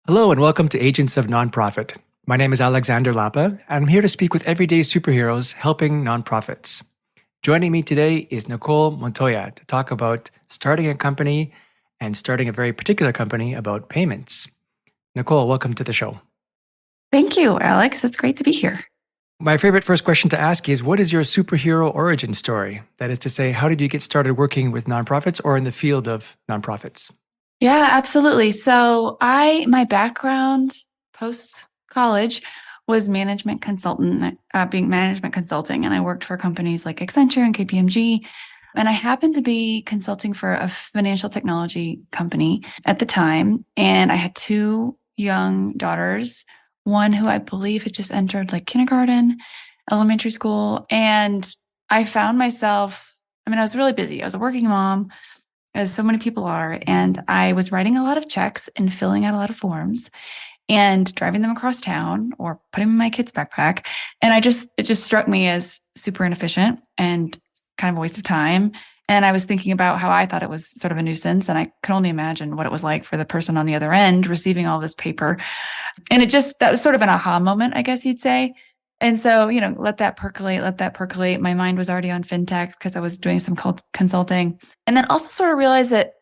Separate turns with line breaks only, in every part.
Hello and welcome to Agents of Nonprofit. My name is Alexander Lapa, and I'm here to speak with everyday superheroes helping nonprofits. Joining me today is Nichole Montoya to talk about starting a company and starting a very particular company about payments. Nichole, welcome to the show.
Thank you, Alex. It's great to be here.
My favorite first question to ask is, what is your superhero origin story? That is to say, how did you get started working with nonprofits or in the field of nonprofits?
Yeah, absolutely. So my background post college was management consultant, being management consulting, and I worked for companies like Accenture and KPMG. And I happened to be consulting for a financial technology company at the time. And I had two young daughters, one who I believe had just entered like kindergarten, elementary school. And I found myself, I was really busy. I was a working mom, as so many people are. And I was writing a lot of checks and filling out a lot of forms and driving them across town or putting them in my kid's backpack. And it just struck me as super inefficient and kind of a waste of time. And I was thinking about how I thought it was sort of a nuisance. And I could only imagine what it was like for the person on the other end receiving all this paper. And that was sort of an aha moment, I guess you'd say. And so, let that percolate. My mind was already on fintech because I was doing some consulting. And then also sort of realized that,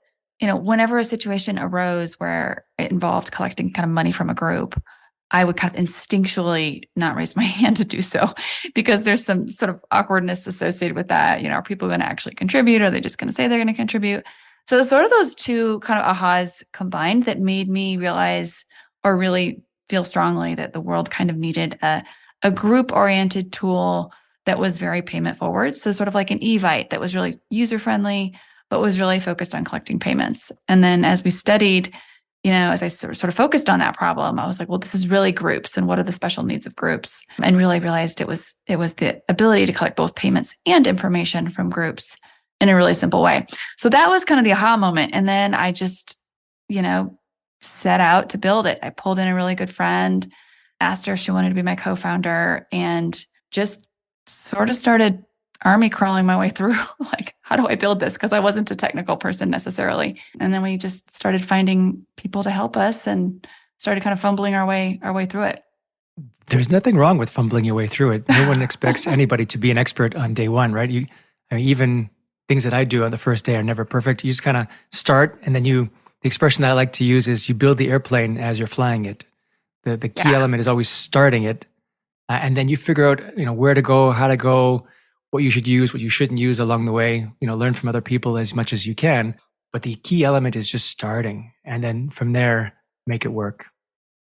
whenever a situation arose where it involved collecting kind of money from a group, I would kind of instinctually not raise my hand to do so because there's some sort of awkwardness associated with that. Are people going to actually contribute? Or are they just going to say they're going to contribute? So sort of those two kind of ahas combined that made me realize or really feel strongly that the world kind of needed a group-oriented tool that was very payment forward. So sort of like an Evite that was really user-friendly, but was really focused on collecting payments. And then as we studied, as I sort of focused on that problem, I was like, well, this is really groups and what are the special needs of groups? And really realized it was the ability to collect both payments and information from groups in a really simple way. So that was kind of the aha moment. And then I just, set out to build it. I pulled in a really good friend, asked her if she wanted to be my co-founder, and just sort of started army crawling my way through, like, how do I build this? Because I wasn't a technical person necessarily. And then we just started finding people to help us and started kind of fumbling our way through it.
There's nothing wrong with fumbling your way through it. No one expects anybody to be an expert on day one, right? Even things that I do on the first day are never perfect. You just kind of start, and then the expression that I like to use is you build the airplane as you're flying it. The key element is always starting it. And then you figure out, where to go, how to go, what you should use, what you shouldn't use along the way, learn from other people as much as you can. But the key element is just starting. And then from there, make it work.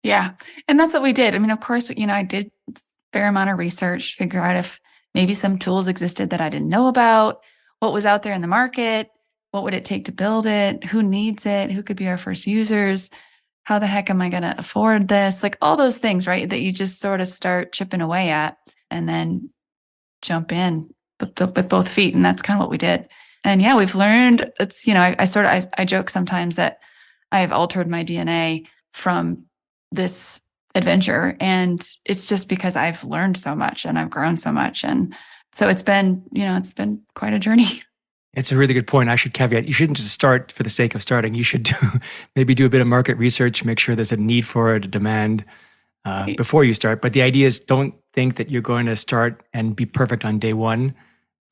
Yeah. And that's what we did. Of course, I did a fair amount of research, figure out if maybe some tools existed that I didn't know about, what was out there in the market, what would it take to build it, who needs it, who could be our first users, how the heck am I going to afford this? Like all those things, right? That you just sort of start chipping away at and then jump in with both feet. And that's kind of what we did. And yeah, we've learned it's, I joke sometimes that I've altered my DNA from this adventure. And it's just because I've learned so much and I've grown so much. And so it's been quite a journey.
It's a really good point. I should caveat, you shouldn't just start for the sake of starting. You should maybe do a bit of market research, make sure there's a need for it, a demand before you start. But the idea is don't think that you're going to start and be perfect on day one.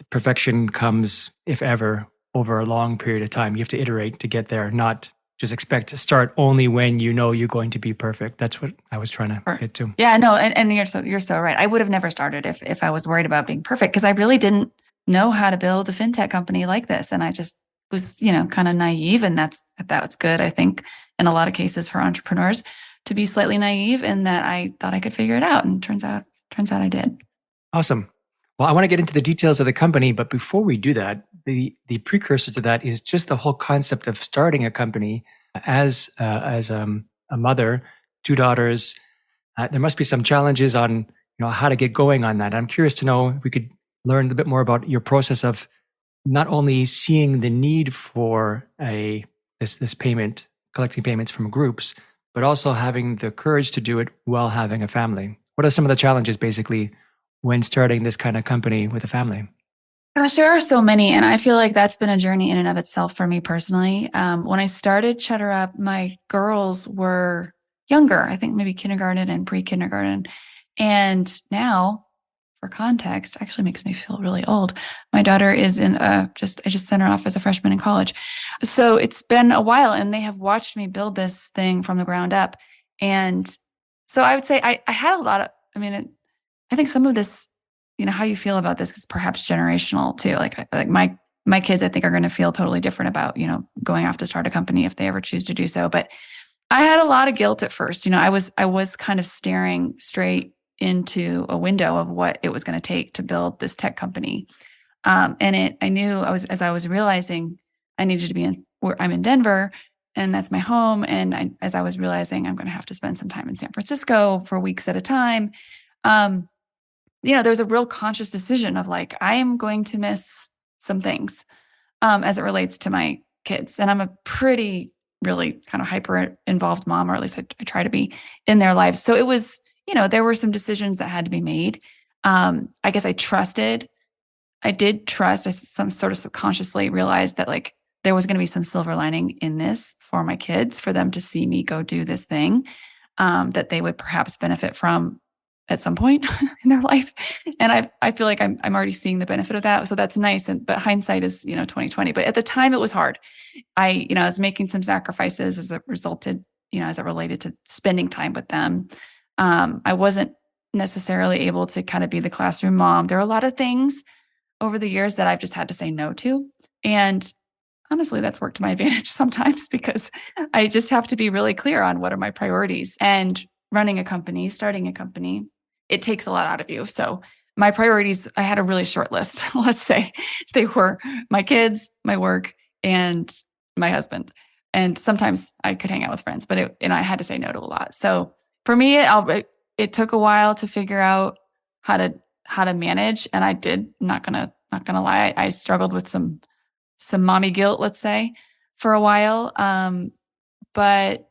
Perfection comes, if ever, over a long period of time. You have to iterate to get there, not just expect to start only when you're going to be perfect. That's what I was trying to get to.
Yeah, no, and you're so right. I would have never started if I was worried about being perfect because I really didn't know how to build a fintech company like this. And I just was, kind of naive. And that's good, I think, in a lot of cases for entrepreneurs to be slightly naive in that I thought I could figure it out. And turns out I did.
Awesome. Well, I want to get into the details of the company, but before we do that, the precursor to that is just the whole concept of starting a company as a mother, two daughters. There must be some challenges on how to get going on that. I'm curious to know if we could learn a bit more about your process of not only seeing the need for this payment, collecting payments from groups, but also having the courage to do it while having a family. What are some of the challenges, basically, when starting this kind of company with a family?
Gosh, there are so many. And I feel like that's been a journey in and of itself for me personally. When I started Cheddar Up, my girls were younger, I think maybe kindergarten and pre-kindergarten. And now, for context, actually makes me feel really old. My daughter is in I just sent her off as a freshman in college. So it's been a while and they have watched me build this thing from the ground up. And so I would say I had a lot of, I think some of this, how you feel about this is perhaps generational too. Like my kids, I think, are going to feel totally different about, going off to start a company if they ever choose to do so. But I had a lot of guilt at first. I was kind of staring straight into a window of what it was going to take to build this tech company. I knew as I was realizing I needed to be where I'm in Denver and that's my home. And as I was realizing I'm going to have to spend some time in San Francisco for weeks at a time, um, there's a real conscious decision of like, I am going to miss some things as it relates to my kids. And I'm a pretty, really kind of hyper involved mom, or at least I try to be in their lives. So it was, there were some decisions that had to be made. I guess I did trust, I some sort of subconsciously realized that like there was going to be some silver lining in this for my kids, for them to see me go do this thing that they would perhaps benefit from at some point in their life. And I feel like I'm already seeing the benefit of that. So that's nice. But hindsight is, 2020. But at the time it was hard. I was making some sacrifices as it related to spending time with them. I wasn't necessarily able to kind of be the classroom mom. There are a lot of things over the years that I've just had to say no to. And honestly, that's worked to my advantage sometimes because I just have to be really clear on what are my priorities. And running a company, starting a company, it takes a lot out of you. So my priorities, I had a really short list. Let's say they were my kids, my work, and my husband. And sometimes I could hang out with friends, but I had to say no to a lot. So for me, it took a while to figure out how to manage, and I did. Not gonna lie, I struggled with some mommy guilt, let's say, for a while. But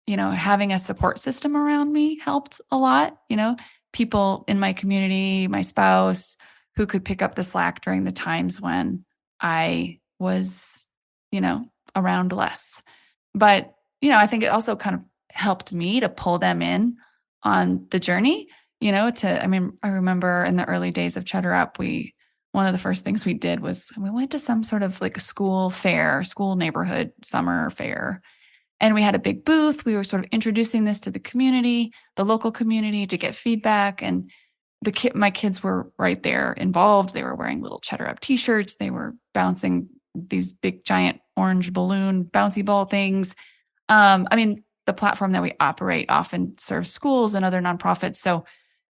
having a support system around me helped a lot. People in my community, my spouse, who could pick up the slack during the times when I was, you know, around less. But, I think it also kind of helped me to pull them in on the journey, I remember in the early days of Cheddar Up, one of the first things we did was we went to some sort of like a school neighborhood summer fair. And we had a big booth. We were sort of introducing this to the local community, to get feedback. And my kids were right there involved. They were wearing little Cheddar Up t-shirts. They were bouncing these big giant orange balloon bouncy ball things. The platform that we operate often serves schools and other nonprofits. So,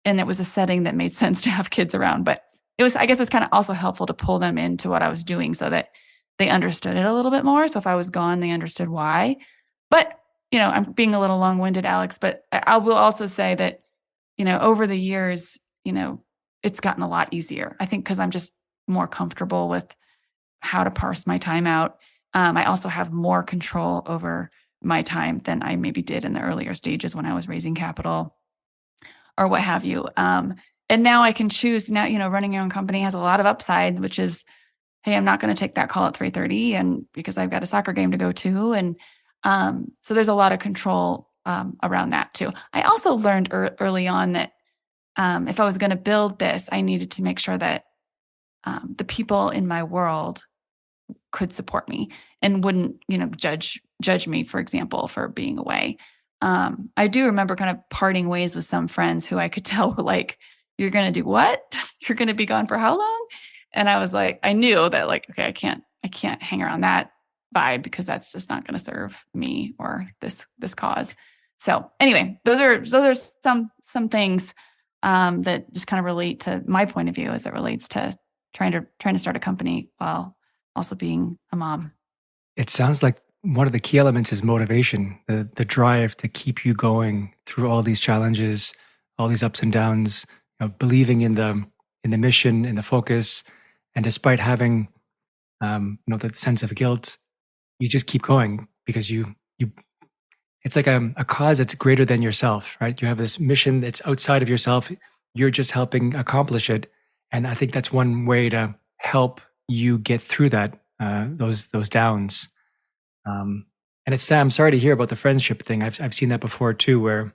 and it was a setting that made sense to have kids around. But I guess it was kind of also helpful to pull them into what I was doing so that they understood it a little bit more. So if I was gone, they understood why. But, I'm being a little long-winded, Alex, but I will also say that, over the years, it's gotten a lot easier. I think because I'm just more comfortable with how to parse my time out. I also have more control over my time than I maybe did in the earlier stages when I was raising capital or what have you. And now I can choose. Now, running your own company has a lot of upsides, which is, hey, I'm not going to take that call at 3:30 and because I've got a soccer game to go to. And so there's a lot of control around that too. I also learned early on that if I was going to build this, I needed to make sure that the people in my world could support me and wouldn't, judge me, for example, for being away. I do remember kind of parting ways with some friends who I could tell were like, "You're going to do what? You're going to be gone for how long?" And I was like, I knew that like, okay, I can't hang around that vibe because that's just not going to serve me or this cause. So anyway, those are some things that just kind of relate to my point of view as it relates to trying to start a company while also being a mom.
It sounds like one of the key elements is motivation, the drive to keep you going through all these challenges, all these ups and downs, believing in the mission, in the focus, and despite having the sense of guilt, you just keep going because you it's like a cause that's greater than yourself, right? You have this mission that's outside of yourself. You're just helping accomplish it, and I think that's one way to help you get through those downs. Um, And it's sad. I'm sorry to hear about the friendship thing. I've seen that before too, where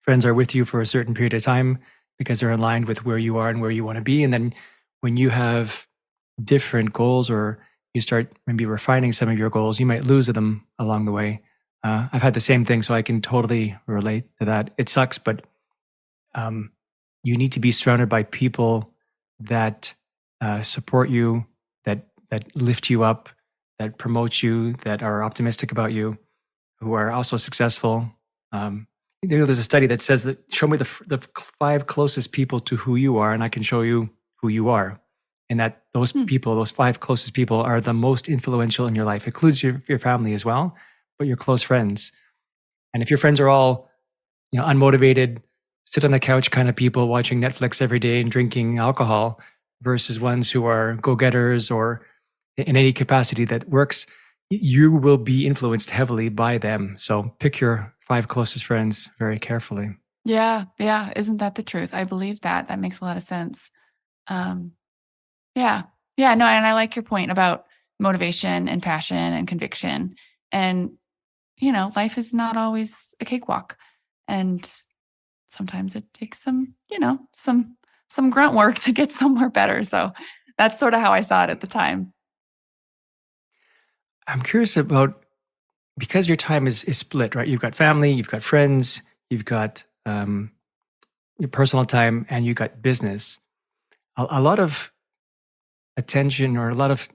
friends are with you for a certain period of time because they're aligned with where you are and where you want to be. And then when you have different goals or you start maybe refining some of your goals, you might lose them along the way. I've had the same thing, so I can totally relate to that. It sucks, but um, you need to be surrounded by people that support you, that lift you up, that promote you, that are optimistic about you, who are also successful. Um, there's a study that says that show me the five closest people to who you are, and I can show you who you are. And that those
Hmm.
people, those five closest people, are the most influential in your life. It includes your family as well, but your close friends. And if your friends are all, unmotivated, sit on the couch kind of people watching Netflix every day and drinking alcohol, versus ones who are go-getters or in any capacity that works, you will be influenced heavily by them. So pick your five closest friends very carefully.
Yeah, yeah. Isn't that the truth? I believe that. That makes a lot of sense. Um, yeah, yeah. No, and I like your point about motivation and passion and conviction. And life is not always a cakewalk, and sometimes it takes some grunt work to get somewhere better. So that's sort of how I saw it at the time.
I'm curious about, because your time is split, right? You've got family, you've got friends, you've got your personal time, and you've got business. A lot of attention or a lot of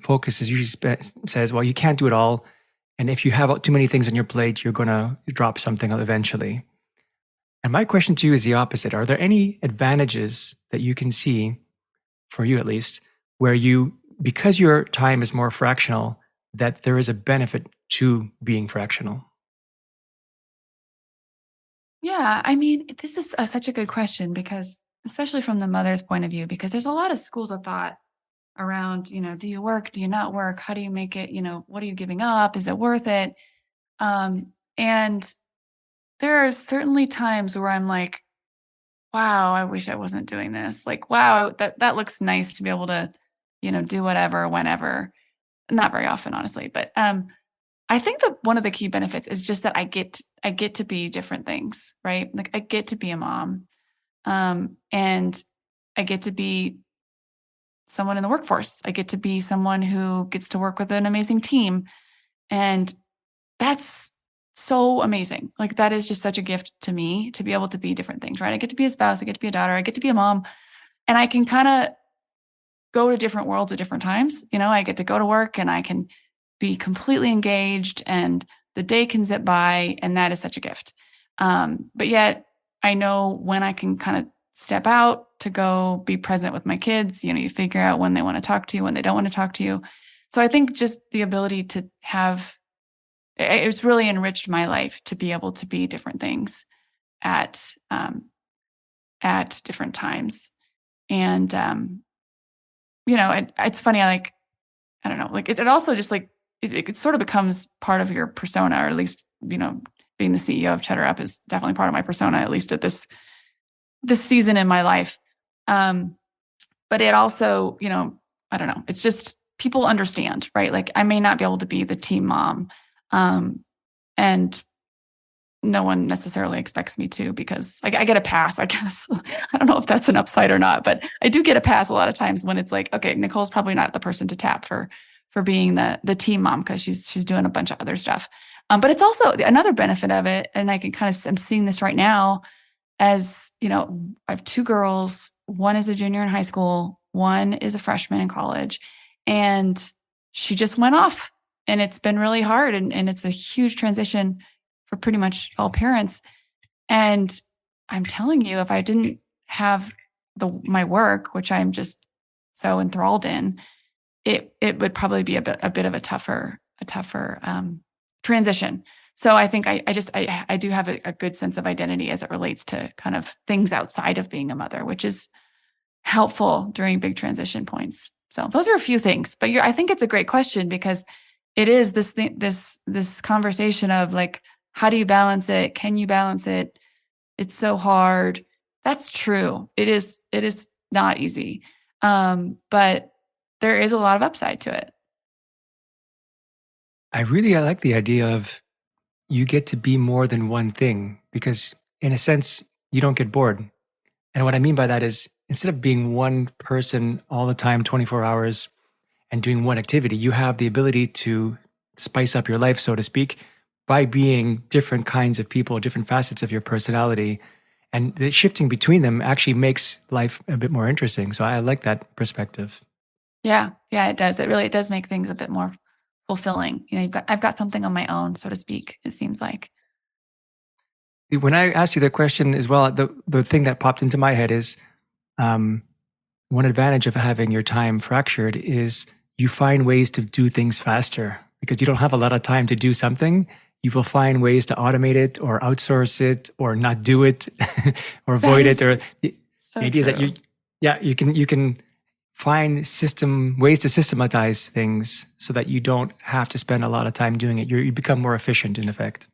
focus is usually says, well, you can't do it all. And if you have too many things on your plate, you're going to drop something eventually. And my question to you is the opposite. Are there any advantages that you can see, for you at least, where because your time is more fractional, that there is a benefit to being fractional?
Yeah, I mean, this is such a good question because, especially from the mother's point of view, because there's a lot of schools of thought around, do you work? Do you not work? How do you make it? What are you giving up? Is it worth it? And there are certainly times where I'm like, wow, I wish I wasn't doing this. Like, wow, that looks nice to be able to, do whatever, whenever. Not very often, honestly, but I think that one of the key benefits is just that I get to be different things, right? Like I get to be a mom, and I get to be someone in the workforce. I get to be someone who gets to work with an amazing team, and that's so amazing. Like that is just such a gift to me to be able to be different things, right? I get to be a spouse, I get to be a daughter, I get to be a mom, and I can kind of go to different worlds at different times. I get to go to work and I can be completely engaged and the day can zip by. And that is such a gift. But yet I know when I can kind of step out to go be present with my kids. You figure out when they want to talk to you, when they don't want to talk to you. So I think just the ability to have it's really enriched my life to be able to be different things at at different times. And it's funny. I don't know, like it also just like it sort of becomes part of your persona, or at least being the CEO of Cheddar Up is definitely part of my persona, at least at this season in my life. Um, but it also, I don't know, it's just people understand, right? Like I may not be able to be the team mom, and no one necessarily expects me to because I get a pass, I guess. I don't know if that's an upside or not, but I do get a pass a lot of times when it's like, okay, Nichole's probably not the person to tap for being the team mom because she's doing a bunch of other stuff. But it's also another benefit of it, and I can I'm seeing this right now as I have two girls. One is a junior in high school, one is a freshman in college, and she just went off, and it's been really hard, and it's a huge transition for pretty much all parents. And I'm telling you, if I didn't have my work, which I'm just so enthralled in, it would probably be a bit of a tougher transition. So I think I do have a good sense of identity as it relates to kind of things outside of being a mother, which is helpful during big transition points. So those are a few things, but I think it's a great question because it is this thing, this conversation of like, how do you balance it? Can you balance it? It's so hard. That's true. It is not easy. But there is a lot of upside to it.
I like the idea of you get to be more than one thing because, in a sense, you don't get bored. And what I mean by that is instead of being one person all the time, 24 hours, and doing one activity, you have the ability to spice up your life, so to speak, by being different kinds of people, different facets of your personality. And the shifting between them actually makes life a bit more interesting. So I like that perspective.
Yeah, yeah, it does. It does make things a bit more fulfilling. I've got something on my own, so to speak, it seems like.
When I asked you that question as well, the thing that popped into my head is um, one advantage of having your time fractured is you find ways to do things faster because you don't have a lot of time to do something. You will find ways to automate it or outsource it or not do it or
That
avoid it.
is
Or the
so
idea is that
true.
yeah, you can find ways to systematize things so that you don't have to spend a lot of time doing it. You become more efficient in effect.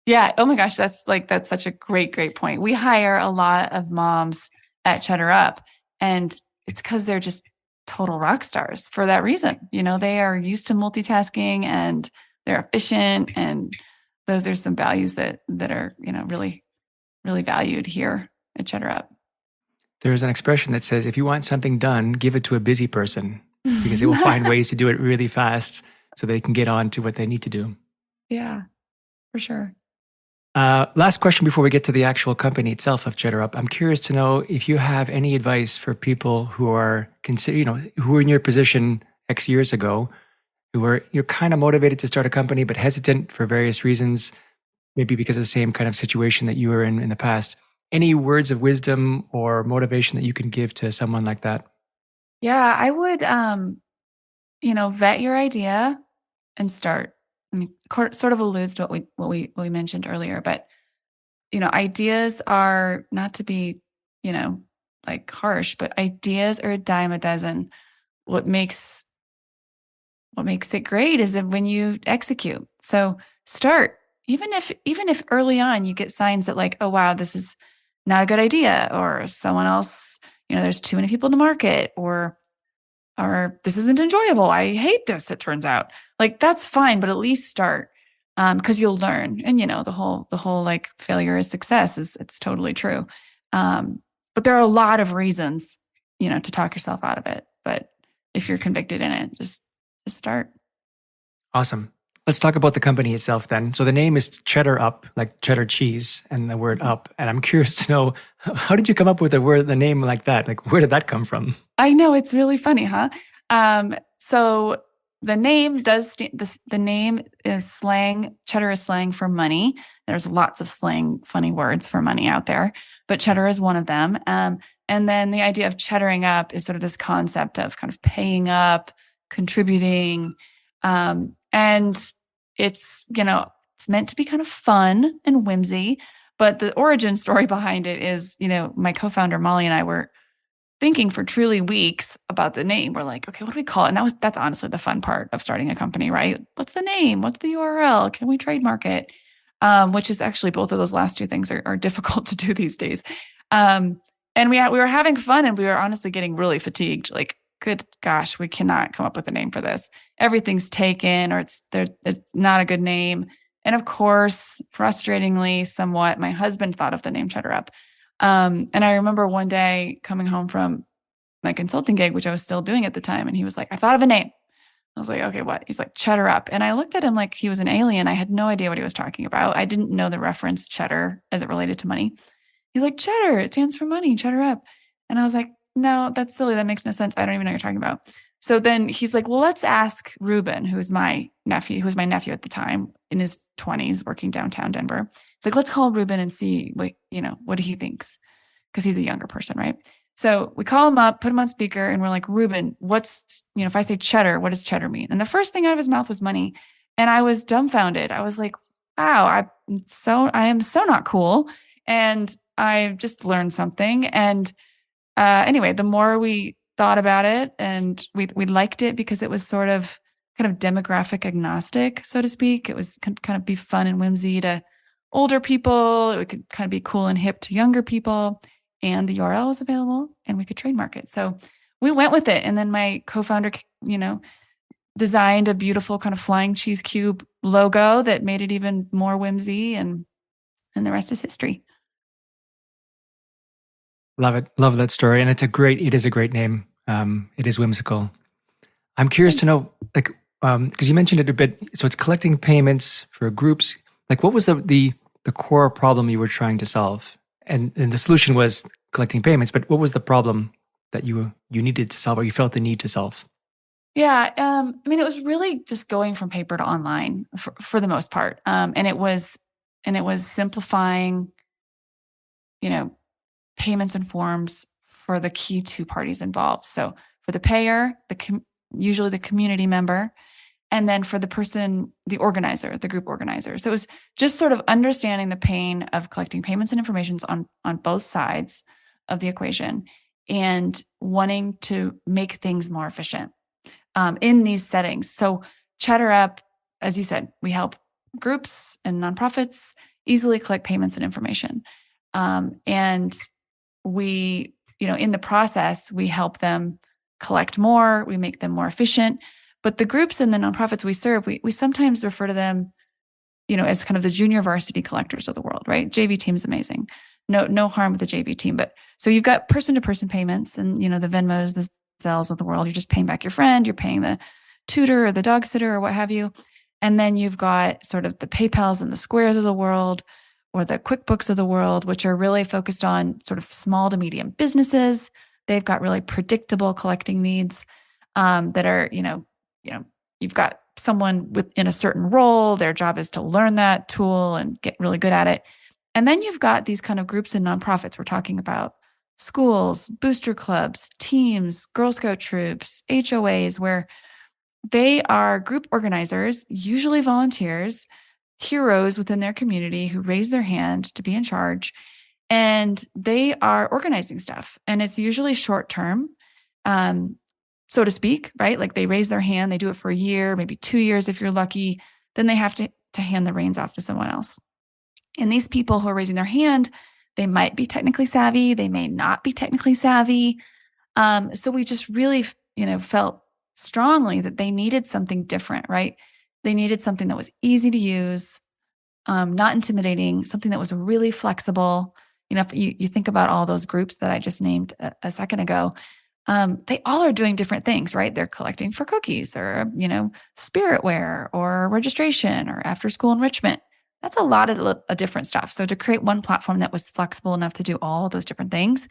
Yeah. Oh my gosh, that's such a great point. We hire a lot of moms at Cheddar Up, and it's because they're just total rock stars for that reason. They are used to multitasking and they're efficient, and those are some values that are, really, really valued here at Cheddar Up.
There's an expression that says, if you want something done, give it to a busy person because they will find ways to do it really fast so they can get on to what they need to do.
Yeah, for sure.
Last question before we get to the actual company itself of Cheddar Up. I'm curious to know if you have any advice for people who are who were in your position X years ago, who were you're kind of motivated to start a company but hesitant for various reasons, maybe because of the same kind of situation that you were in the past. Any words of wisdom or motivation that you can give to someone like that?
Yeah, I would, vet your idea and start. I mean, sort of alludes to what we mentioned earlier, but ideas are not to be, you know, like harsh, but ideas are a dime a dozen. What makes what makes it great is that when you execute. So start, even if early on you get signs that like, oh wow, this is not a good idea, or someone else, there's too many people in the market, or this isn't enjoyable. I hate this, it turns out. Like that's fine, but at least start. Because you'll learn. And the whole like failure is success is it's totally true. But there are a lot of reasons, to talk yourself out of it. But if you're convicted in it, just start.
Awesome. Let's talk about the company itself then. So the name is Cheddar Up, like cheddar cheese, and the word up. And I'm curious to know, how did you come up with the name like that? Like, where did that come from?
I know it's really funny, huh? So the name the name is slang. Cheddar is slang for money. There's lots of slang, funny words for money out there, but cheddar is one of them. And then the idea of cheddaring up is sort of this concept of kind of paying up, contributing, and it's meant to be kind of fun and whimsy. But the origin story behind it is, my co-founder Molly and I were thinking for truly weeks about the name. We're like, okay, what do we call it? And that's honestly the fun part of starting a company, right? What's the name? What's the URL? Can we trademark it? Which is actually both of those last two things are difficult to do these days. And we were having fun, and we were honestly getting really fatigued. Like, good gosh, we cannot come up with a name for this. Everything's taken, or it's not a good name. And of course, frustratingly, somewhat, my husband thought of the name Cheddar Up. And I remember one day coming home from my consulting gig, which I was still doing at the time, and he was like, I thought of a name. I was like, okay, what? He's like, Cheddar Up. And I looked at him like he was an alien. I had no idea what he was talking about. I didn't know the reference cheddar as it related to money. He's like, cheddar, it stands for money, Cheddar Up. And I was like, no, that's silly. That makes no sense. I don't even know what you're talking about. So then he's like, well, let's ask Ruben, who was my nephew at the time in his 20s, working downtown Denver. It's like, let's call Ruben and see what he thinks, because he's a younger person, right? So we call him up, put him on speaker, and we're like, Ruben, if I say cheddar, what does cheddar mean? And the first thing out of his mouth was money. And I was dumbfounded. I was like, wow, I am so not cool. And I just learned something. And anyway, the more we thought about it, and we liked it because it was sort of kind of demographic agnostic, so to speak. It was kind of be fun and whimsy to older people. It could kind of be cool and hip to younger people. And the URL was available, and we could trademark it. So we went with it. And then my co-founder, designed a beautiful kind of flying cheese cube logo that made it even more whimsy, and the rest is history.
Love it. Love that story. And it is a great name. It is whimsical. I'm curious to
Thanks.
know, like, because you mentioned it a bit. So it's collecting payments for groups. Like, what was the core problem you were trying to solve? And the solution was collecting payments. But what was the problem that you needed to solve, or you felt the need to solve?
Yeah, I mean, it was really just going from paper to online for the most part, and it was simplifying, you know, payments and forms for the key two parties involved. So for the payer, usually the community member, and then for the person, the organizer, the group organizer. So it was just sort of understanding the pain of collecting payments and informations on both sides of the equation, and wanting to make things more efficient in these settings. So Cheddar Up, as you said, we help groups and nonprofits easily collect payments and information. And we, in the process, we help them collect more, we make them more efficient. But the groups and the nonprofits we serve, we sometimes refer to them, as kind of the junior varsity collectors of the world, right? JV team is amazing. No harm with the JV team. But so you've got person to person payments, and, the Venmos, the Zells of the world. You're just paying back your friend, you're paying the tutor or the dog sitter or what have you. And then you've got sort of the PayPals and the Squares of the world, or the QuickBooks of the world, which are really focused on sort of small to medium businesses. They've got really predictable collecting needs, that are, you've got someone within a certain role. Their job is to learn that tool and get really good at it. And then you've got these kind of groups and nonprofits. We're talking about schools, booster clubs, teams, Girl Scout troops, HOAs, where they are group organizers, usually volunteers, heroes within their community who raise their hand to be in charge. And they are organizing stuff. And it's usually short term, um, so to speak, right? Like they raise their hand, they do it for a year, maybe 2 years if you're lucky. Then they have to hand the reins off to someone else. And these people who are raising their hand, they might be technically savvy, they may not be technically savvy. So we just really, felt strongly that they needed something different, right? They needed something that was easy to use, not intimidating, something that was really flexible. If you think about all those groups that I just named a second ago, they all are doing different things, right? They're collecting for cookies, or, spiritware, or registration, or after school enrichment. That's a lot of different stuff. So to create one platform that was flexible enough to do all those different things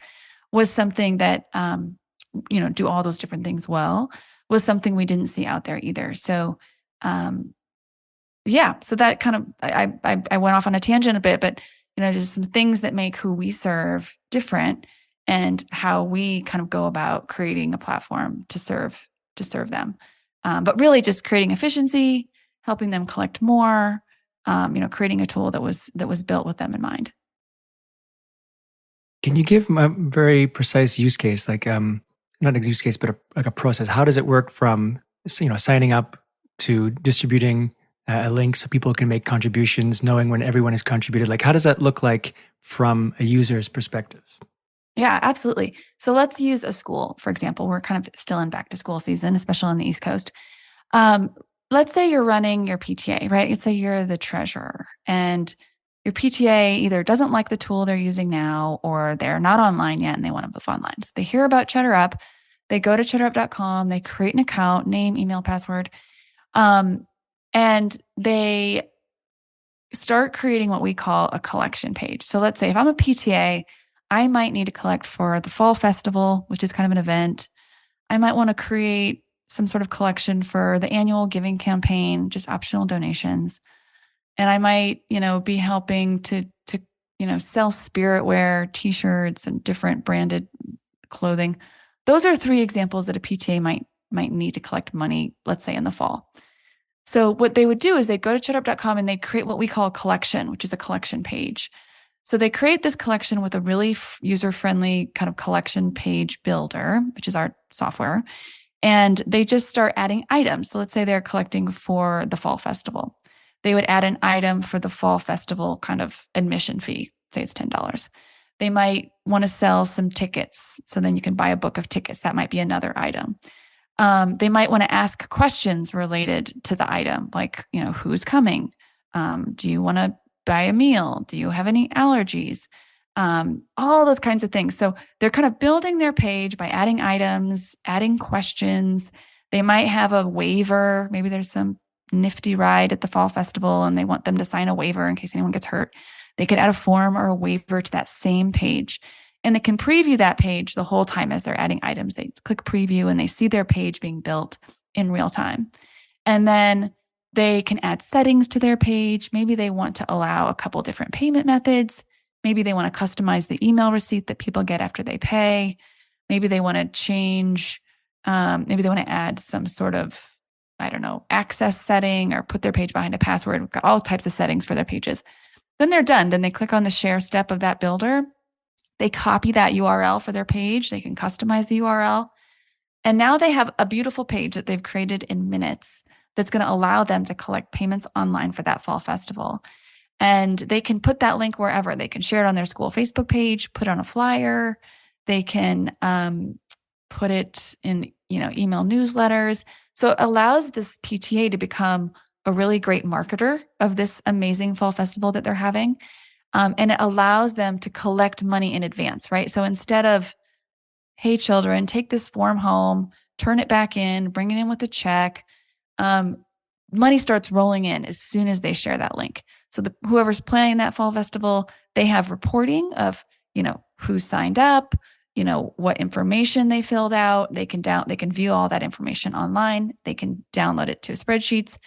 was something that, do all those different things well, was something we didn't see out there either. So, yeah, so that kind of, I went off on a tangent a bit, but, just some things that make who we serve different, and how we kind of go about creating a platform to serve them. But really just creating efficiency, helping them collect more, creating a tool that was built with them in mind.
Can you give a very precise use case, like not a use case, but like a process? How does it work from signing up to distributing a link so people can make contributions, knowing when everyone has contributed? Like, how does that look like from a user's perspective?
Yeah, absolutely. So let's use a school, for example. We're kind of still in back to school season, especially on the East Coast. Um, let's say you're running your PTA, right? Let's say you're the treasurer, and your PTA either doesn't like the tool they're using now, or they're not online yet and they want to move online. So they hear about Cheddar Up, they go to cheddarup.com, they create an account, name, email, password, um, and they start creating what we call a collection page. So let's say if I'm a PTA, I might need to collect for the fall festival, which is kind of an event. I might want to create some sort of collection for the annual giving campaign, just optional donations. And I might, be helping to sell spiritware, t-shirts, and different branded clothing. Those are three examples that a PTA might need to collect money, let's say in the fall. So what they would do is they'd go to cheddarup.com and they'd create what we call a collection, which is a collection page. So they create this collection with a really user-friendly kind of collection page builder, which is our software. And they just start adding items. So let's say they're collecting for the fall festival. They would add an item for the fall festival kind of admission fee. Say it's $10. They might want to sell some tickets. So then you can buy a book of tickets. That might be another item. They might want to ask questions related to the item, like, who's coming? Do you want to buy a meal? Do you have any allergies? All those kinds of things. So they're kind of building their page by adding items, adding questions. They might have a waiver. Maybe there's some nifty ride at the fall festival and they want them to sign a waiver in case anyone gets hurt. They could add a form or a waiver to that same page. And they can preview that page the whole time as they're adding items. They click preview and they see their page being built in real time. And then they can add settings to their page. Maybe they want to allow a couple different payment methods. Maybe they want to customize the email receipt that people get after they pay. Maybe they want to change, maybe they want to add some sort of, I don't know, access setting or put their page behind a password. We've got all types of settings for their pages. Then they're done. Then they click on the share step of that builder. They copy that URL for their page. They can customize the URL. And now they have a beautiful page that they've created in minutes that's going to allow them to collect payments online for that fall festival. And they can put that link wherever. They can share it on their school Facebook page, put it on a flyer. They can put it in, email newsletters. So it allows this PTA to become a really great marketer of this amazing fall festival that they're having. And it allows them to collect money in advance, right? So instead of, hey, children, take this form home, turn it back in, bring it in with a check, money starts rolling in as soon as they share that link. So whoever's planning that fall festival, they have reporting of, who signed up, what information they filled out. They can view all that information online. They can download it to spreadsheets.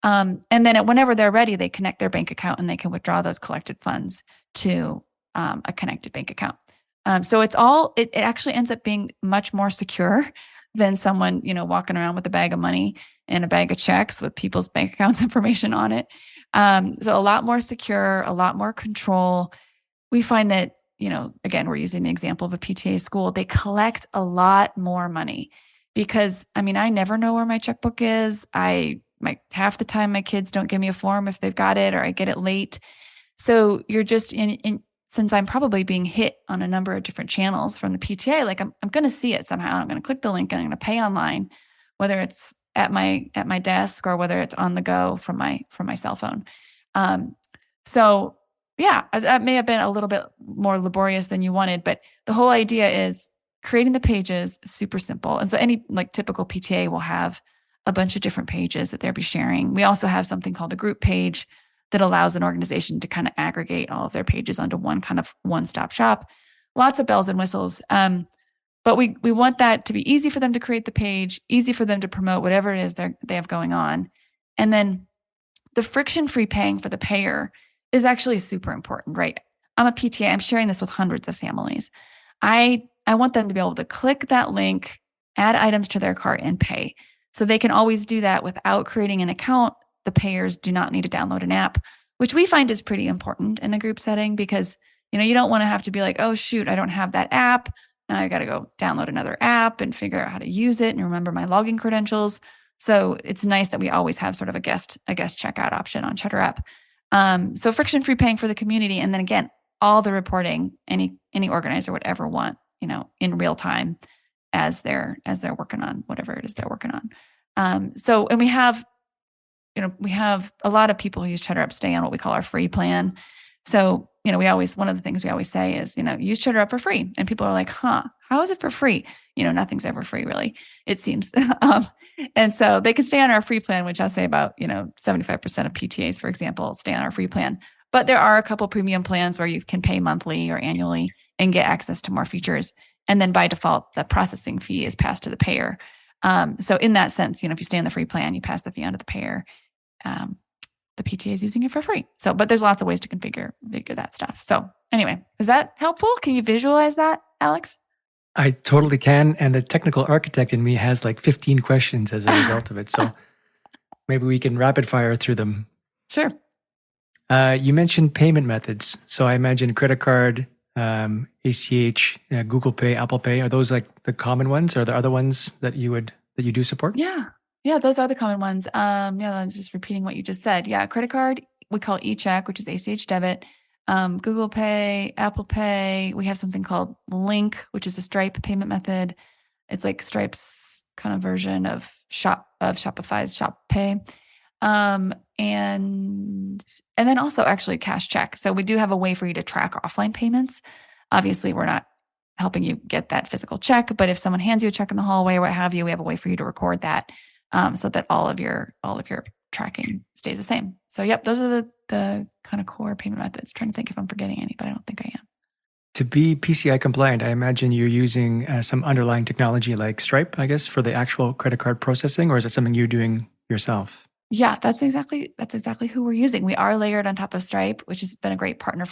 And then whenever they're ready, they connect their bank account and they can withdraw those collected funds to a connected bank account. So it actually ends up being much more secure than someone, walking around with a bag of money and a bag of checks with people's bank accounts information on it. So a lot more secure, a lot more control. We find that, again, we're using the example of a PTA school. They collect a lot more money because, I never know where my checkbook is. Half the time my kids don't give me a form if they've got it or I get it late. So you're just since I'm probably being hit on a number of different channels from the PTA, like I'm going to see it somehow. I'm going to click the link and I'm going to pay online, whether it's at my desk or whether it's on the go from my cell phone. So yeah, that may have been a little bit more laborious than you wanted, but the whole idea is creating the pages super simple. And so any typical PTA will have a bunch of different pages that they'll be sharing. We also have something called a group page that allows an organization to kind of aggregate all of their pages onto one kind of one-stop shop. Lots of bells and whistles. But we want that to be easy for them to create the page, easy for them to promote whatever it is they have going on. And then the friction-free paying for the payer is actually super important, right? I'm a PTA. I'm sharing this with hundreds of families. I want them to be able to click that link, add items to their cart, and pay. So they can always do that without creating an account. The payers do not need to download an app, which we find is pretty important in a group setting because, you don't want to have to be like, oh, shoot, I don't have that app. Now I got to go download another app and figure out how to use it and remember my login credentials. So it's nice that we always have sort of a guest checkout option on Cheddar Up. So friction-free paying for the community. And then again, all the reporting any organizer would ever want, in real time as they're working on whatever it is they're working on. And we have a lot of people who use Cheddar Up stay on what we call our free plan. So, one of the things we always say is, use Cheddar Up for free. And people are like, how is it for free? Nothing's ever free, really, it seems. And so they can stay on our free plan, which I'll say about, 75% of PTAs, for example, stay on our free plan. But there are a couple premium plans where you can pay monthly or annually and get access to more features. And then by default, the processing fee is passed to the payer. So in that sense, if you stay on the free plan, you pass the fee on to the payer. The PTA is using it for free. So, but there's lots of ways to configure that stuff. So anyway, is that helpful? Can you visualize that, Alex?
I totally can. And the technical architect in me has 15 questions as a result of it. So maybe we can rapid fire through them.
Sure.
You mentioned payment methods. So I imagine credit card, ACH, Google Pay, Apple Pay. Are those the common ones? Or are there other ones that you do support?
Yeah, those are the common ones. I'm just repeating what you just said. Yeah, credit card, we call e-check, which is ACH debit. Google Pay, Apple Pay. We have something called Link, which is a Stripe payment method. It's like Stripe's kind of version of Shopify's Shop Pay. Um, and and then also actually cash check. So we do have a way for you to track offline payments. Obviously, we're not helping you get that physical check, but if someone hands you a check in the hallway or what have you, we have a way for you to record that, so that all of your tracking stays the same. So yep, those are the kind of core payment methods. Trying to think if I'm forgetting any, but I don't think I am.
To be PCI compliant, I imagine you're using some underlying technology like Stripe, I guess, for the actual credit card processing, or is it something you're doing yourself?
Yeah, that's exactly who we're using. We are layered on top of Stripe, which has been a great partner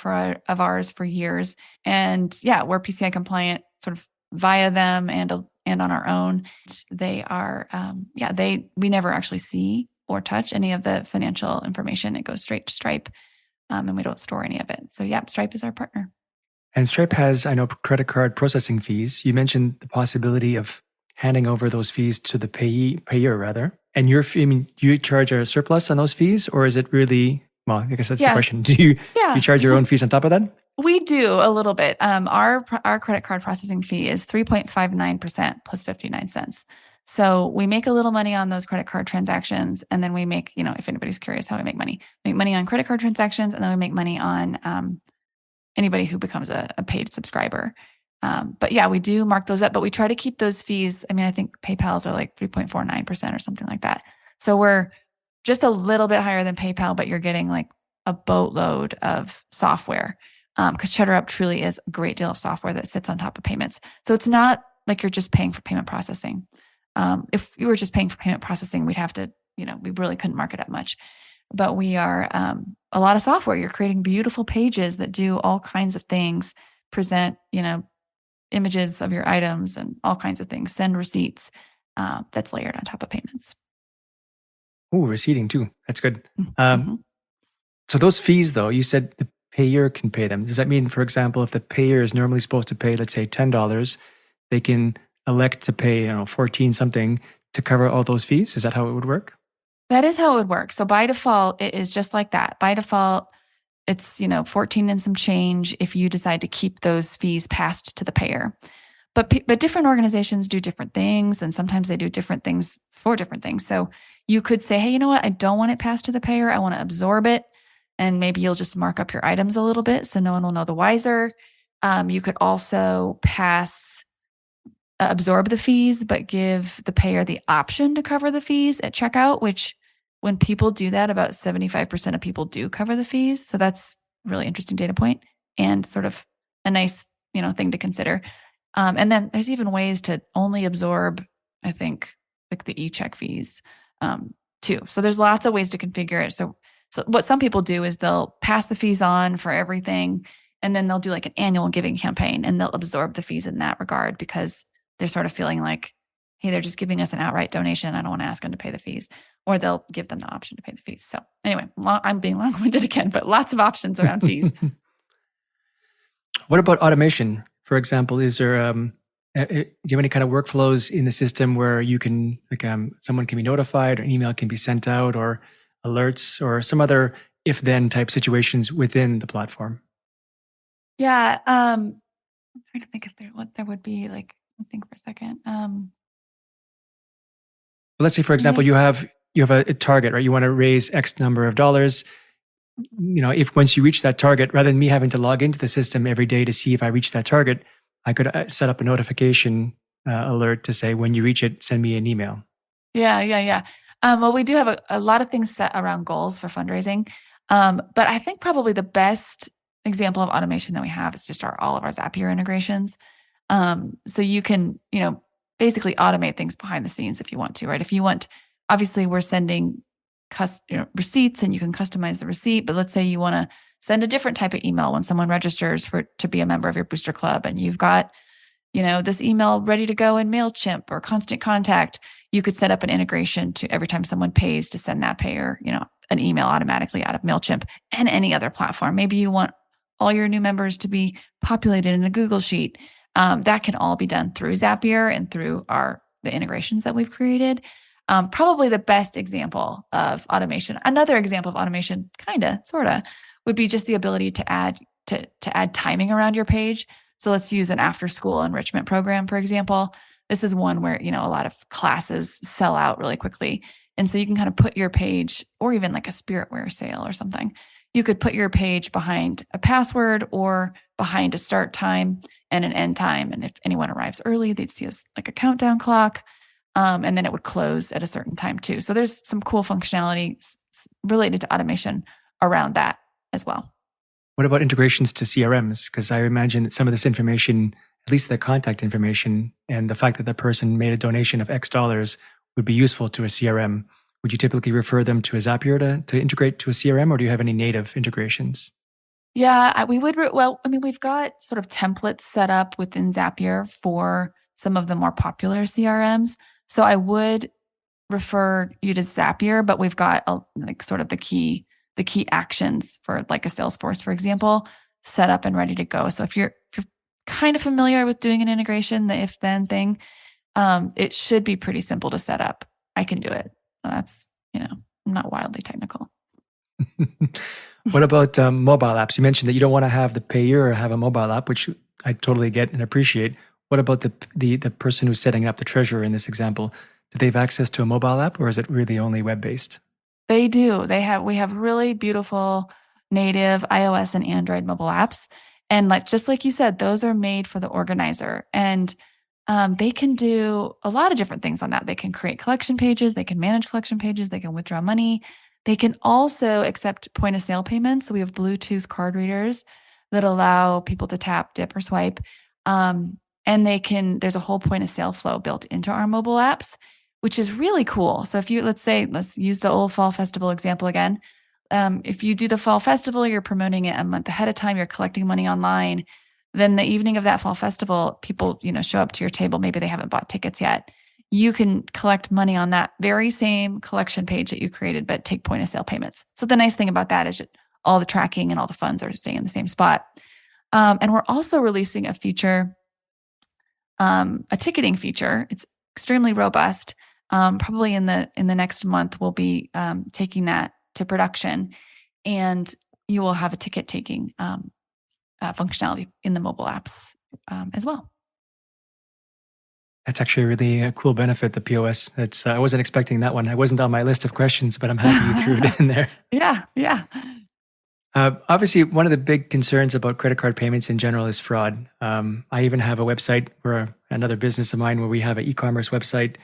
of ours for years. And yeah, we're PCI compliant sort of via them and on our own. They are we never actually see or touch any of the financial information. It goes straight to Stripe, and we don't store any of it. So yeah, Stripe is our partner.
And Stripe has, I know, credit card processing fees. You mentioned the possibility of handing over those fees to the payer rather. And I mean, do you charge a surplus on those fees, or is it really? Well, I guess that's the
Yeah,
question. Do you
yeah.
charge your own fees on top of that?
We do a little bit. Our credit card processing fee is 3.59% plus 59 cents. So we make a little money on those credit card transactions, and then we make, if anybody's curious how we make money on credit card transactions, and then we make money on anybody who becomes a paid subscriber. But yeah, we do mark those up, but we try to keep those fees. I mean, I think PayPal's are like 3.49% or something like that. So we're just a little bit higher than PayPal, but you're getting like a boatload of software. Because Cheddar Up truly is a great deal of software that sits on top of payments. So it's not like you're just paying for payment processing. If you were just paying for payment processing, we'd have to, we really couldn't mark it up much. But we are a lot of software. You're creating beautiful pages that do all kinds of things, present, images of your items and all kinds of things, send receipts, that's layered on top of payments.
Oh, receipting too. That's good.
Mm-hmm.
So those fees, though, you said the payer can pay them. Does that mean, for example, if the payer is normally supposed to pay, let's say $10, they can elect to pay, 14 something to cover all those fees? Is that how it would work?
That is how it would work. So by default, it is just like that. By default, it's 14 and some change if you decide to keep those fees passed to the payer. But different organizations do different things, and sometimes they do different things for different things. So you could say, hey, you know what? I don't want it passed to the payer. I want to absorb it. And maybe you'll just mark up your items a little bit so no one will know the wiser. You could also absorb the fees, but give the payer the option to cover the fees at checkout, which when people do that, about 75% of people do cover the fees. So that's a really interesting data point and sort of a nice, thing to consider. And then there's even ways to only absorb, I think, like the e-check fees too. So there's lots of ways to configure it. So what some people do is they'll pass the fees on for everything, and then they'll do like an annual giving campaign, and they'll absorb the fees in that regard because they're sort of feeling like, hey, they're just giving us an outright donation. I don't want to ask them to pay the fees, or they'll give them the option to pay the fees. So anyway, I'm being long-winded again, but lots of options around fees.
What about automation? For example, is there do you have any kind of workflows in the system where you can, like, someone can be notified, or an email can be sent out, or alerts, or some other if-then type situations within the platform?
Yeah. I'm trying to think what there would be like. Think for a second.
Let's say, for example, you have a target, right? You want to raise X number of dollars. If once you reach that target, rather than me having to log into the system every day to see if I reach that target, I could set up a notification alert to say, when you reach it, send me an email.
Yeah. Well, we do have a lot of things set around goals for fundraising. But I think probably the best example of automation that we have is just all of our Zapier integrations. So you can, basically automate things behind the scenes if you want to, right? If you want, obviously we're sending receipts, and you can customize the receipt, but let's say you want to send a different type of email when someone registers to be a member of your booster club, and you've got, this email ready to go in MailChimp or Constant Contact. You could set up an integration to every time someone pays to send that payer, an email automatically out of MailChimp and any other platform. Maybe you want all your new members to be populated in a Google Sheet. That can all be done through Zapier and through the integrations that we've created. Probably the best example of automation. Another example of automation, sort of, would be just the ability to add timing around your page. So let's use an after-school enrichment program, for example. this is one where, a lot of classes sell out really quickly. And so you can kind of put your page, or even like a spiritware sale or something. You could put your page behind a password or behind a start time and an end time. And if anyone arrives early, they'd see like a countdown clock. And then it would close at a certain time too. So there's some cool functionality related to automation around that as well.
What about integrations to CRMs? Because I imagine that some of this information, at least the contact information and the fact that the person made a donation of X dollars, would be useful to a CRM. Would you typically refer them to a Zapier to integrate to a CRM, or do you have any native integrations?
Yeah, we would. Well, I mean, we've got sort of templates set up within Zapier for some of the more popular CRMs. So I would refer you to Zapier, but we've got like sort of the key actions for like a Salesforce, for example, set up and ready to go. So if you're kind of familiar with doing an integration, the if then thing, it should be pretty simple to set up. I can do it. That's, I'm not wildly technical.
What about mobile apps? You mentioned that you don't want to have the payer or have a mobile app, which I totally get and appreciate. What about the person who's setting up the treasurer in this example? Do they have access to a mobile app, or is it really only web based?
They do. We have really beautiful native iOS and Android mobile apps. And like, just like you said, those are made for the organizer. And they can do a lot of different things on that. They can create collection pages, they can manage collection pages, they can withdraw money. They can also accept point of sale payments. So we have Bluetooth card readers that allow people to tap, dip, or swipe. And there's a whole point of sale flow built into our mobile apps, which is really cool. So if let's use the old fall festival example again. If you do the fall festival, you're promoting it a month ahead of time, you're collecting money online. Then the evening of that fall festival, people, show up to your table. Maybe they haven't bought tickets yet. You can collect money on that very same collection page that you created, but take point of sale payments. So the nice thing about that is that all the tracking and all the funds are staying in the same spot. And we're also releasing a feature, a ticketing feature. It's extremely robust. Probably in the next month, we'll be taking that to production, and you will have a ticket taking functionality in the mobile apps as well.
That's actually a really cool benefit, the POS. I wasn't expecting that one. I wasn't on my list of questions, but I'm happy you threw it in there.
Yeah, yeah.
Obviously, one of the big concerns about credit card payments in general is fraud. I even have a website for another business of mine where we have an e-commerce website.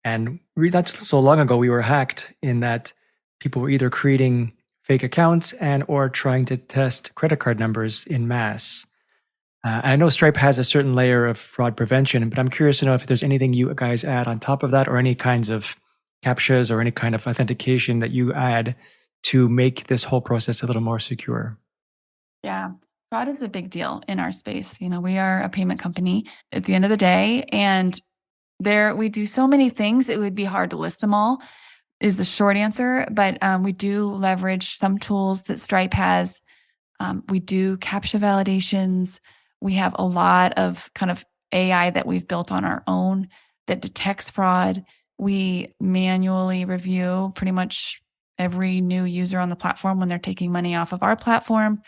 And not so long ago, we were hacked in that people were either creating fake accounts and or trying to test credit card numbers in mass. I know Stripe has a certain layer of fraud prevention, but I'm curious to know if there's anything you guys add on top of that, or any kinds of captchas or any kind of authentication that you add to make this whole process a little more secure.
Yeah. Fraud is a big deal in our space. We are a payment company at the end of the day, and we do so many things, it would be hard to list them all, is the short answer. But we do leverage some tools that Stripe has. We do CAPTCHA validations. We have a lot of kind of AI that we've built on our own that detects fraud. We manually review pretty much every new user on the platform when they're taking money off of our platform.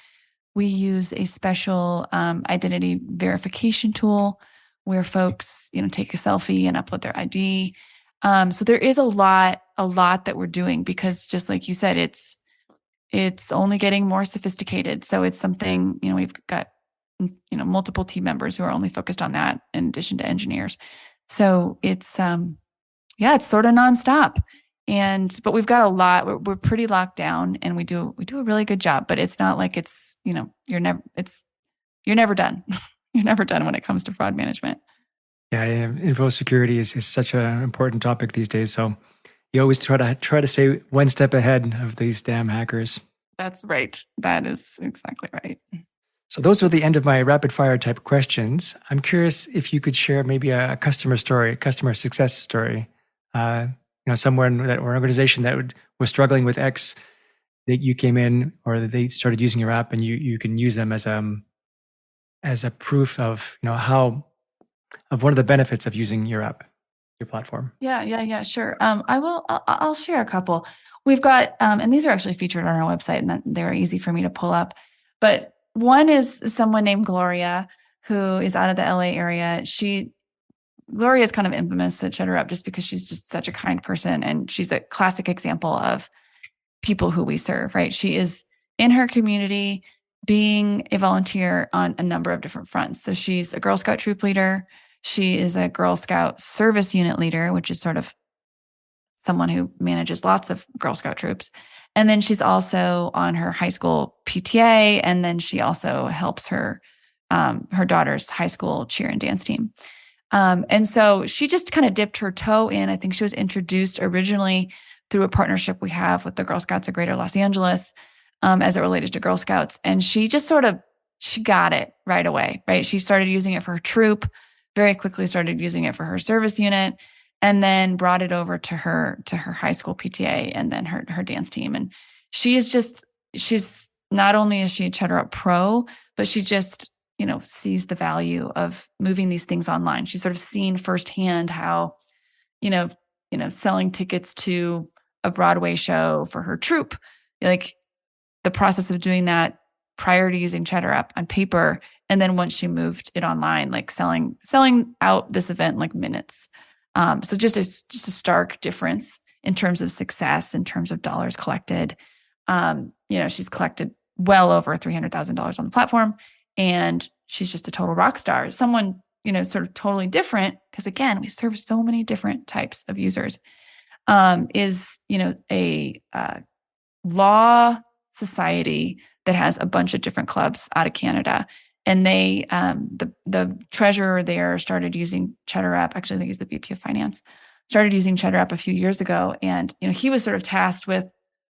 We use a special identity verification tool where folks, take a selfie and upload their ID. So there is a lot that we're doing, because just like you said, it's only getting more sophisticated. So it's something, we've got, multiple team members who are only focused on that in addition to engineers. So it's sort of nonstop. But we've got a lot, we're pretty locked down, and we do a really good job, but it's not like you're never done. You're never done when it comes to fraud management.
Yeah, info security is such an important topic these days. So you always try to stay one step ahead of these damn hackers.
That's right. That is exactly right.
So those are the end of my rapid fire type questions. I'm curious if you could share maybe a customer story, customer success story. Somewhere in that organization that was struggling with X, that you came in, or that they started using your app, and you can use them as a proof of one of the benefits of using your app, your platform.
Yeah, sure. I'll share a couple. We've got, and these are actually featured on our website, and they're easy for me to pull up. But one is someone named Gloria, who is out of the LA area. She Gloria is kind of infamous at Cheddar Up just because she's just such a kind person. And she's a classic example of people who we serve, right? She is in her community being a volunteer on a number of different fronts. So she's a Girl Scout troop leader. She is a Girl Scout service unit leader, which is sort of someone who manages lots of Girl Scout troops. And then she's also on her high school PTA. And then she also helps her daughter's high school cheer and dance team. And so she just kind of dipped her toe in. I think she was introduced originally through a partnership we have with the Girl Scouts of Greater Los Angeles, as it related to Girl Scouts. And she just sort of, she got it right away, right? She started using it for her troop, very quickly started using it for her service unit, and then brought it over to her high school PTA and then her dance team. And she's not only is she a Cheddar Up pro, but she just, sees the value of moving these things online. She's sort of seen firsthand how, you know, selling tickets to a Broadway show for her troupe, like the process of doing that prior to using Cheddar Up on paper. And then once she moved it online, like selling out this event in like minutes. So just a stark difference in terms of success, in terms of dollars collected. She's collected well over $300,000 on the platform, and she's just a total rock star. Someone, sort of totally different, because again, we serve so many different types of users. Is a law society that has a bunch of different clubs out of Canada. And they, the treasurer there started using Cheddar Up. Actually, I think he's the VP of finance, started using Cheddar Up a few years ago. And, he was sort of tasked with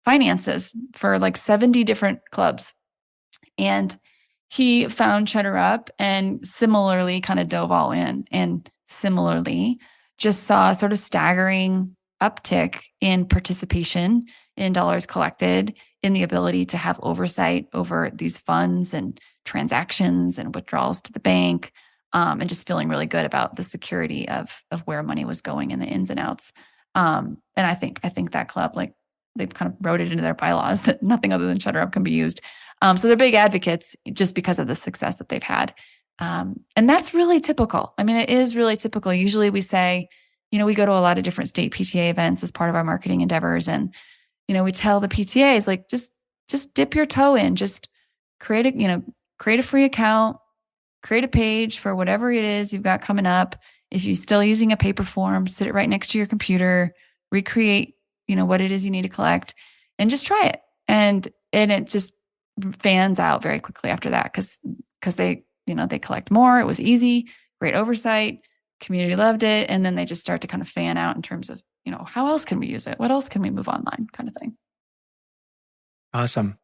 finances for like 70 different clubs. And he found Cheddar Up and similarly kind of dove all in, and similarly just saw a sort of staggering uptick in participation, in dollars collected, in the ability to have oversight over these funds and transactions and withdrawals to the bank, and just feeling really good about the security of where money was going and the ins and outs. And I think that club, like, they've kind of wrote it into their bylaws that nothing other than Cheddar Up can be used. So they're big advocates just because of the success that they've had. And that's really typical. I mean, it is really typical. Usually we say, we go to a lot of different state PTA events as part of our marketing endeavors. And, we tell the PTAs, like, just dip your toe in, just create a free account, create a page for whatever it is you've got coming up. If you're still using a paper form, sit it right next to your computer, recreate, what it is you need to collect, and just try it. And it just fans out very quickly after that, because they collect more. It was easy, great oversight, community loved it. And then they just start to kind of fan out in terms of, how else can we use it? What else can we move online, kind of thing.
Awesome.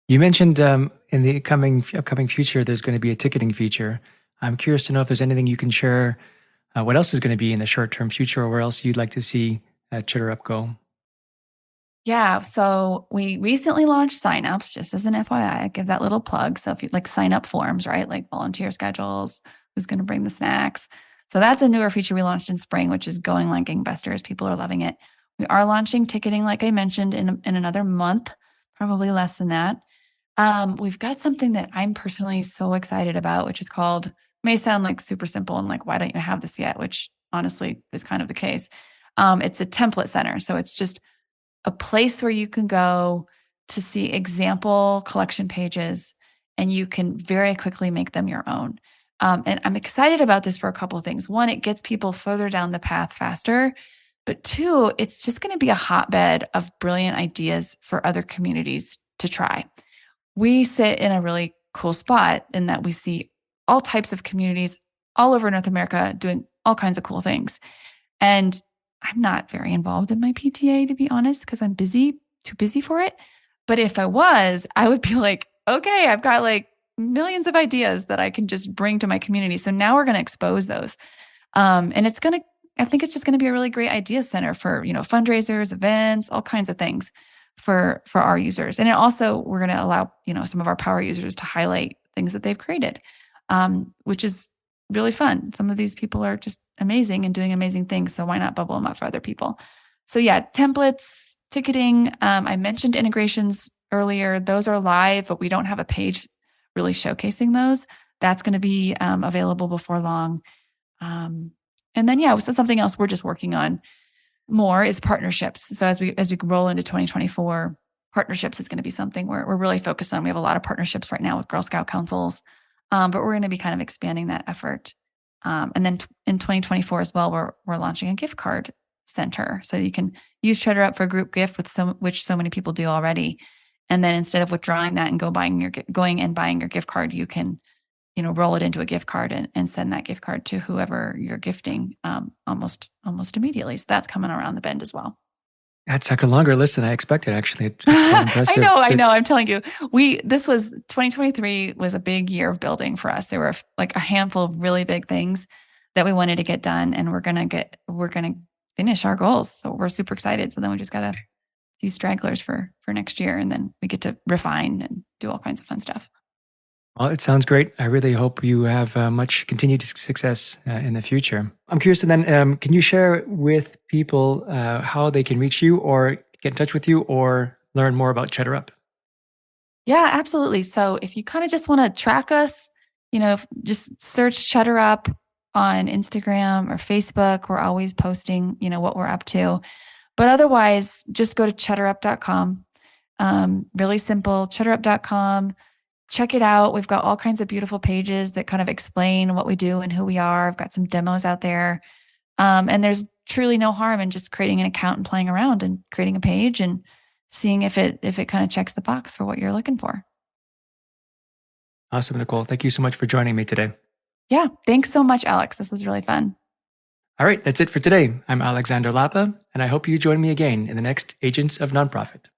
You mentioned in the upcoming future, there's going to be a ticketing feature. I'm curious to know if there's anything you can share. What else is going to be in the short-term future, or where else you'd like to see Cheddar Up go?
Yeah. So we recently launched signups, just as an FYI. I give that little plug. So if you like sign up forms, right? Like volunteer schedules, who's going to bring the snacks. So that's a newer feature we launched in spring, which is going like gangbusters. People are loving it. We are launching ticketing, like I mentioned, in another month, probably less than that. We've got something that I'm personally so excited about, which is called, may sound like super simple and like, why don't you have this yet? Which honestly is kind of the case. It's a template center. So it's just a place where you can go to see example collection pages, and you can very quickly make them your own. And I'm excited about this for a couple of things. One, it gets people further down the path faster. But two, it's just going to be a hotbed of brilliant ideas for other communities to try. We sit in a really cool spot in that we see all types of communities all over North America doing all kinds of cool things. And I'm not very involved in my PTA, to be honest, because I'm too busy for it. But if I was, I would be like, okay, I've got like millions of ideas that I can just bring to my community. So now we're going to expose those. And I think it's just going to be a really great idea center for, fundraisers, events, all kinds of things for our users. And we're going to allow, some of our power users to highlight things that they've created, which is really fun. Some of these people are just amazing and doing amazing things. So why not bubble them up for other people? So yeah, templates, ticketing. I mentioned integrations earlier. Those are live, but we don't have a page really showcasing those. That's going to be available before long. And then, yeah, so something else we're just working on more is partnerships. So as we roll into 2024, partnerships is going to be something we're really focused on. We have a lot of partnerships right now with Girl Scout councils, but we're going to be kind of expanding that effort. And then in 2024 as well, we're launching a gift card center, so you can use Cheddar Up for a group gift which so many people do already. And then instead of withdrawing that and going and buying your gift card, you can roll it into a gift card and send that gift card to whoever you're gifting almost immediately. So that's coming around the bend as well.
That's like a longer list than I expected, actually. It's quite
I
impressive.
know, I know. I'm telling you, this was 2023 was a big year of building for us. There were like a handful of really big things that we wanted to get done, and we're gonna finish our goals. So we're super excited. So then we just got a few stragglers for next year, and then we get to refine and do all kinds of fun stuff.
Well, it sounds great. I really hope you have much continued success in the future. I'm curious, and then can you share with people how they can reach you or get in touch with you or learn more about Cheddar Up?
Yeah, absolutely. So if you kind of just want to track us, just search Cheddar Up on Instagram or Facebook. We're always posting, what we're up to. But otherwise, just go to cheddarup.com. Really simple, cheddarup.com. Check it out. We've got all kinds of beautiful pages that kind of explain what we do and who we are. I've got some demos out there. And there's truly no harm in just creating an account and playing around and creating a page and seeing if it kind of checks the box for what you're looking for.
Awesome, Nichole. Thank you so much for joining me today.
Yeah. Thanks so much, Alex. This was really fun.
All right, that's it for today. I'm Alexander Lapa, and I hope you join me again in the next Agents of Nonprofit.